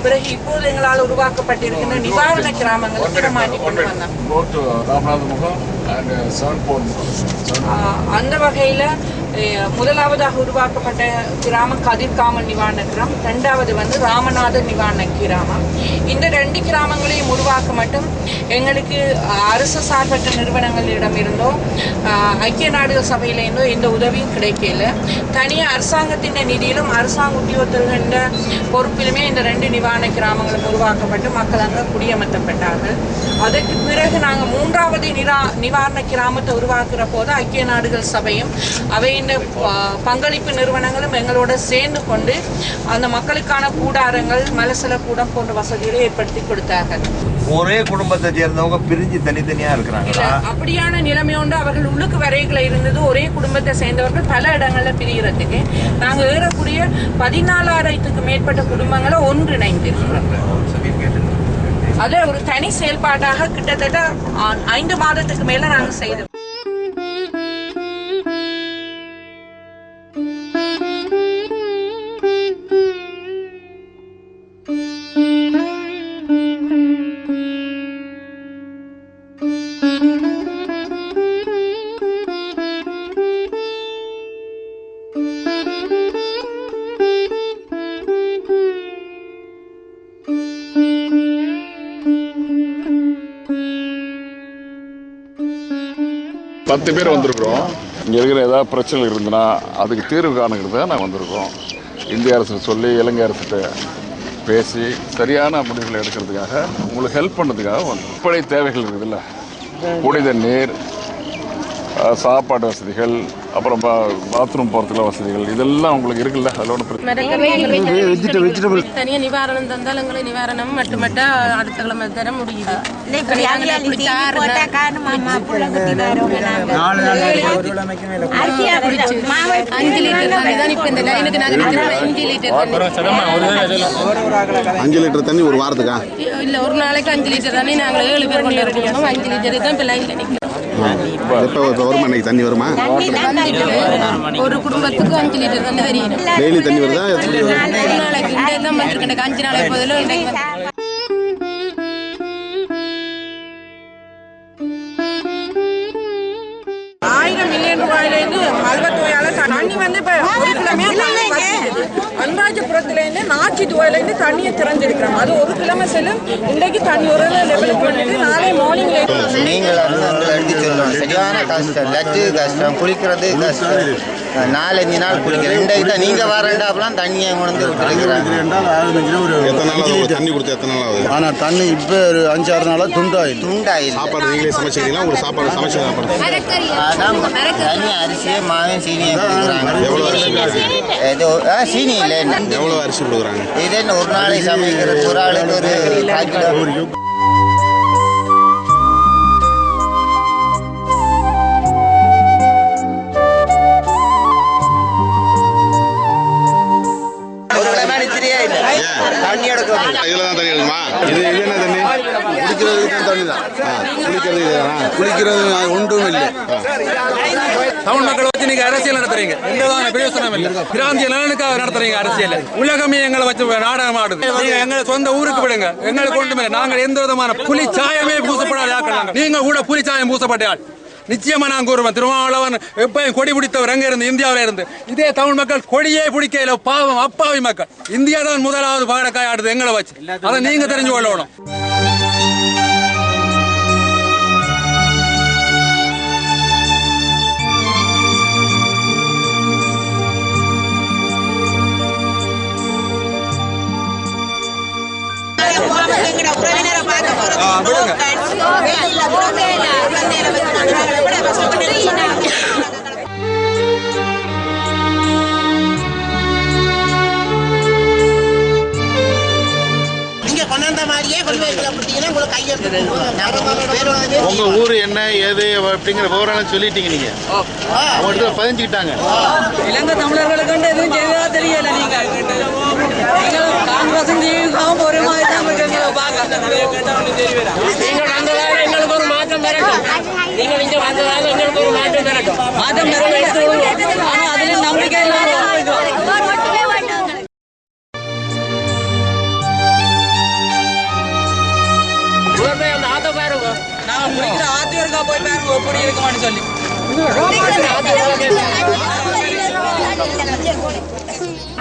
பிறகு இப்போது எங்களால் உருவாக்கப்பட்டிருக்கின்ற நிவாரண கிராமங்களுக்கு மாற்றி கொண்டு வந்தோம். அந்த வகையில் முதலாவதாக உருவாக்கப்பட்ட கிராமம் கதிர்காமல் நிவாரண கிராமம், ரெண்டாவது ராமநாதர் நிவாரண கிராமம். இந்த 2 கிராமங்களையும் உருவாக்க மட்டும் எங்களுக்கு அரசு சார்பற்ற நிறுவனங்களிடமிருந்தோ ஐக்கிய நாடுகள் சபையிலிருந்தோ எந்த உதவியும் கிடைக்கல. தனியாக அரசாங்கத்தின் நிதியிலும் அரசாங்க உத்தியோகத்தர்களின் பொறுப்பிலுமே இந்த 2 நிவாரண கிராமங்களும் உருவாக்கப்பட்டு மக்கள் அங்கே குடியமர்த்தப்பட்டார்கள். அதற்கு பிறகு நாங்கள் 3வது நிவாரண கிராமத்தை உருவாக்குற போது ஐக்கிய நாடுகள் சபையும் அவை இந்த பங்களிப்பு நிறுவனங்களும் எங்களோட சேர்ந்து கொண்டு அந்த மக்களுக்கான கூடாரங்கள், மலசல கூடம் போன்ற வசதிகளை ஏற்படுத்தி கொடுத்தார்கள். ஒரே குடும்பத்தை சேர்ந்தவங்க பிரிஞ்சு தனித்தனியா இருக்கிறாங்க. அப்படியான நிலைமை உண்டு. அவர்கள் உள்ளுக்கு வரைகளை இருந்தது. ஒரே குடும்பத்தை சேர்ந்தவர்கள் பல இடங்கள்ல பிரிகிறதுக்கு நாங்கள் ஏறக்கூடிய 14,000க்கு மேற்பட்ட குடும்பங்களை ஒன்றிணைந்திருக்கிறோம். அதை ஒரு தனி செயல்பாட்டாக கிட்டத்தட்ட 5 மாதத்துக்கு மேல நாங்கள் செய்தோம். பத்து பேர் வந்திருக்கிறோம். இங்கே இருக்கிற ஏதாவது பிரச்சனைகள் இருந்ததுன்னா அதுக்கு தீர்வு காணுங்கிறது தான் நாங்கள் வந்திருக்கோம். இந்திய அரசு சொல்லி இலங்கை அரசுகிட்ட பேசி சரியான முடிவுகளை எடுக்கிறதுக்காக உங்களுக்கு ஹெல்ப் பண்ணுறதுக்காக வந்து அடிப்படை தேவைகள் இருக்குதுல்ல, குடித நீர், சாப்பாடு வசதிகள், அப்புறம் பாத்ரூம் போகிறதுல வசதிகள், இதெல்லாம் உங்களுக்கு இருக்குல்ல. அதில் ஒன்றும் வெஜிடபிள் தனியாக நிவாரணம் தந்தால் எங்களை நிவாரணம் மட்டுமட்ட அடுத்த கிழமை தர முடியுது. அஞ்சு லிட்டர் தண்ணி ஒரு வாரத்துக்கா? இல்லை, ஒரு நாளைக்கு 5 லிட்டர் தண்ணி நாங்கள் 7 பேர் கொண்டு இருக்கணும். 5 லிட்டர் தான் இப்போ லைனில் நிற்கிறோம். தண்ணி வருமா? ஒரு குடும்பத்துக்கு 5 லிட்டர் தண்ணி தெரியும். டெய்லி தண்ணி வருதா? ஒரு நாளைக்கு 5 நாளைக்கு பதில் 1000 மில்லியன் ரூபாயிலேருந்து மல்வத்தோயால தண்ணி இப்போ அன்பாஜபுரத்துலேருந்து நாச்சி துவையிலேருந்து தண்ணியை திறந்துருக்கிறோம். அது ஒரு கிழமை செல்லும். இன்றைக்கு தண்ணி ஒரு லெவலுக்கு பண்ணிட்டு நாளை மார்னிங் நீங்கள் சரியான கஷ்டம், லட்டு கஷ்டம், குளிக்கிறது கஷ்டம். 4-5 நாள் குளிக்கிறேன். இன்றைக்கு தான் நீங்கள் வரண்டாப்பெல்லாம் தண்ணியை கொண்டு விட்டுருக்கிறாங்க. தண்ணி கொடுத்து எத்தனை நாள் ஆகுது? ஆனால் தண்ணி இப்போ ஒரு 5-6 நாளாக துண்டாயில் சாப்பாடு நீங்களே சமைச்சிக்கிறீங்களா? உங்களுக்கு சாப்பாடு சமைச்சு அதான் தண்ணி அரிசியே மாவும் சீனியும் கொடுக்குறாங்க. சீனி இல்லை. எவ்வளோ அரிசி கொடுக்குறாங்க? இது ஒரு நாளைக்கு சமைக்கிறது ஒரு ஆளுக்கு ஒரு 1/4 கிலோ. குளிக்கிறது ஒன்றும் இல்லை. தமிழ் மக்களை வச்சு நீங்க அரசியல் நடத்துறீங்க, எந்தவித பிரயோசனம் இல்லை. பிராந்திய நலனுக்காக நடத்துறீங்க அரசியல். உலகமே எங்களை வச்சு நாடகம் ஆடுது. நீங்க எங்களை சொந்த ஊருக்கு விடுங்க, எங்களை கொண்டு நாங்கள் எந்த விதமான புலி சாயமே பூசப்படாத ஆக்கலாம். நீங்க கூட புலி சாயம் பூசப்பட்ட ஆள். நிச்சயமா நான் கூறுவேன், திருமாவளவன் எப்பயும் கொடி பிடித்தவர் எங்க இருந்து? இந்தியாவில இருந்து. இதே தமிழ் மக்கள் கொடியே பிடிக்கல, பாவம் அப்பாவி மக்கள். இந்தியா தான் முதலாவது பாடக்காய் ஆடுது எங்களை வச்சு. அதை நீங்க தெரிஞ்சு கொள்ளணும். உங்க ஊர் என்ன ஏது அப்படிங்கிற விவரம் சொல்லிட்டீங்க. நீங்க அவங்க பதிஞ்சுக்கிட்டாங்க. இலங்கை தமிழர்களுக்கு எதுவும் செய்தா தெரியல. நீங்க காங்கிரஸ் ஒரு எங்களுக்கு ஒரு மாற்றம் பெறட்டும். நீங்க இங்க வந்ததாக எங்களுக்கு ஒரு மாற்றம் பெறட்டும். மாற்றம் பெறட்டும். ஆனா அதுல நம்பிக்கை இல்லாம நாங்கள் குடிக்கிற ஆத்தியருக்கா போய் பாருங்க எப்படி இருக்குமான்னு சொல்லி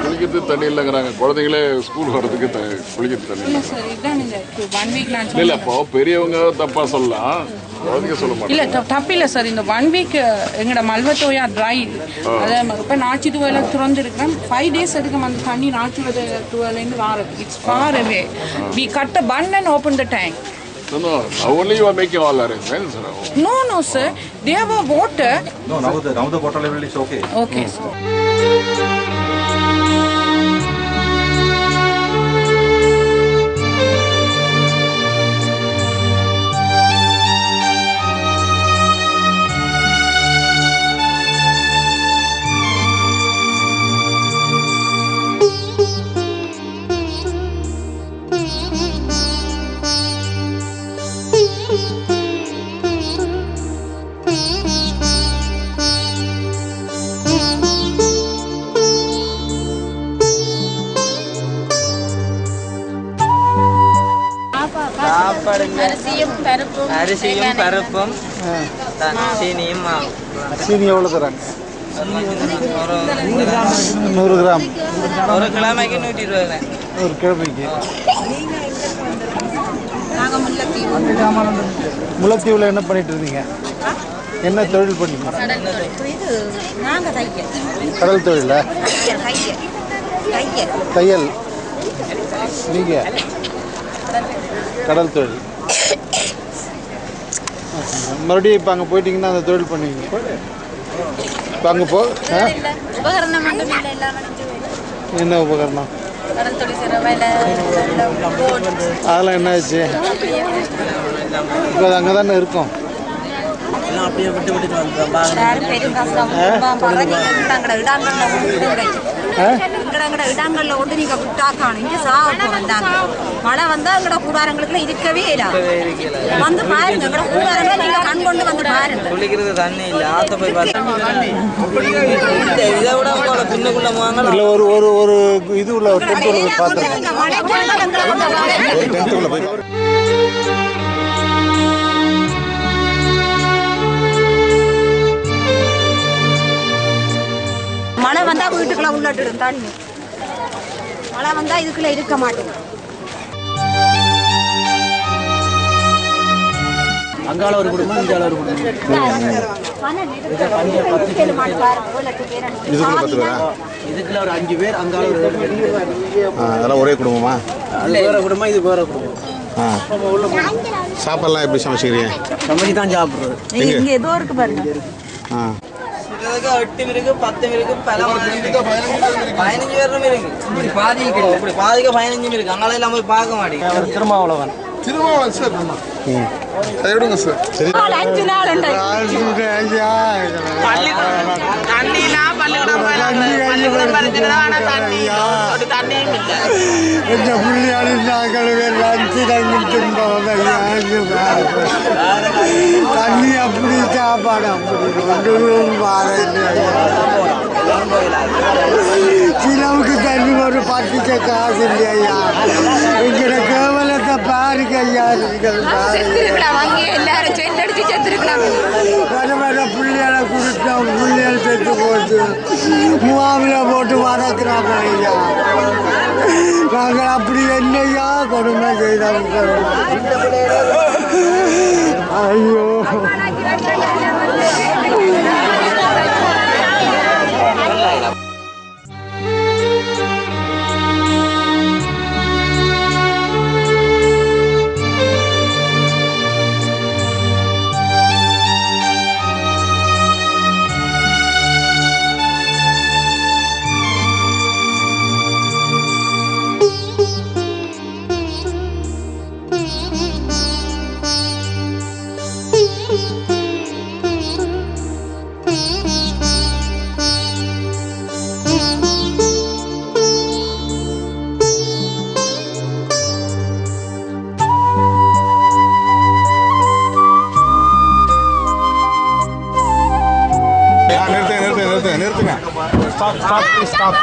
குளிக்கிறது தண்ணி இல்லைங்கிறாங்க. குழந்தைங்களே ஸ்கூல் வர்றதுக்கு குளிக்கிறது தண்ணி இல்லை சார். இதுதான் இந்த 1 வீக் நான் இல்லை. அப்போ பெரியவங்க தப்பா சொல்லலாம், குழந்தைங்க சொல்ல மாட்டாங்க. இல்லை தப்பு இல்லை சார். இந்த 1 வீக் எங்களோட மல்வத்தோயா ட்ரை அதே மாதிரி இப்போ நாச்சி துவையில திறந்துருக்கிறோம். 5 days எடுக்கும் அந்த தண்ணி நாச்சி துவையிலேருந்து வாரது. It's far away. We cut a bun and open the tank. No, only you are making all arrangements. No, sir. They have a water. No, now the water level is okay. Okay, sir. அரிசியும் பருப்பும் சீனியும் சீனி எவ்வளோ தராங்க? 100 gram. ஒரு கிழமைக்கு 120 ரூபாய். ஒரு கிழமைக்கு. முல்லைத்தீவில் என்ன பண்ணிட்டு இருந்தீங்க? என்ன தொழில் பண்ணீங்க? கடல் தொழிலா? தையல். நீங்கள் கடல் தொழில். மறுபடியும் இப்போ அங்கே போயிட்டீங்கன்னா அந்த தொழில் பண்ணுவீங்க. இப்போ அங்கே என்ன உபகரணம்? அதெல்லாம் என்ன ஆச்சு? இப்போ அது அங்கே தானே இருக்கும். அப்படியே விட்டு விட்டு இடங்கள்ல ஒன்று நீங்க விட்டாக்காணும். இங்க சாப்பிட்டாங்க மழை வந்தா எங்கட கூடாரங்களுக்குள்ள இருக்கவே இல்லை. வந்து பாருங்க எங்கட கூடாரங்களை நீங்க கண் கொண்டு வந்து பாருங்க. குளிக்கிறது தண்ணி இல்ல. ஆத்த போய் பாருங்க. இதை விட உங்களோட பின்னுக்குள்ள வாங்க. இல்லை ஒரு ஒரு ஒரு இது உள்ள டென்ட் உள்ள பார்த்து மழை வந்தா வீட்டுக்குள்ள உள்ளட்டு தண்ணி. மழை வந்தா இதுக்குள்ள இருக்க மாட்டேங்குது. அங்கால ஒரு குடும்பம், இங்கால ஒரு குடும்பம். இதுக்குள்ள ஒரு 5 பேர், அங்கால ஒரு 2 பேர். அதெல்லாம் ஒரே குடும்பமா? வேற குடும்பம், இது வேற குடும்பம். சாப்பாடுலாம் எப்படி சமைச்சிக்கிறீங்க? சமைச்சு தான் சாப்பிட்றது. இங்க ஏதோ இருக்கு பாருங்க. 8 இருக்கு, 10 இருக்கு, 15 பேரும் இருக்கு. இப்படி பாதிக்கு 15 இருக்கு. அங்கால எல்லாம் போய் பார்க்க மாட்டேங்க. திருமாவளவன். திருமாவளவன் சார். அதை விடுங்க சார். சரி. 5 நாள் உண்டு. தண்ணி அப்படி சாப்பாடு அப்படி சிலவுக்கு தண்ணி ஒரு 10 காசு இல்லையா? எங்கட கேவலத்தை பாருங்க ஐயா. வர புள்ளியால கொடுத்தோம், புள்ளியால் செத்து போச்சு. முகாமில் போட்டு வளர்க்குறாங்க ஐயா. நாங்கள் அப்படி என்னையா கொடுமை செய்தோம். ஐயோ நிறுத்துங்க. Stop stop stop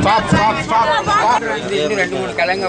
stop stop stop. 2-3 கிழங்கு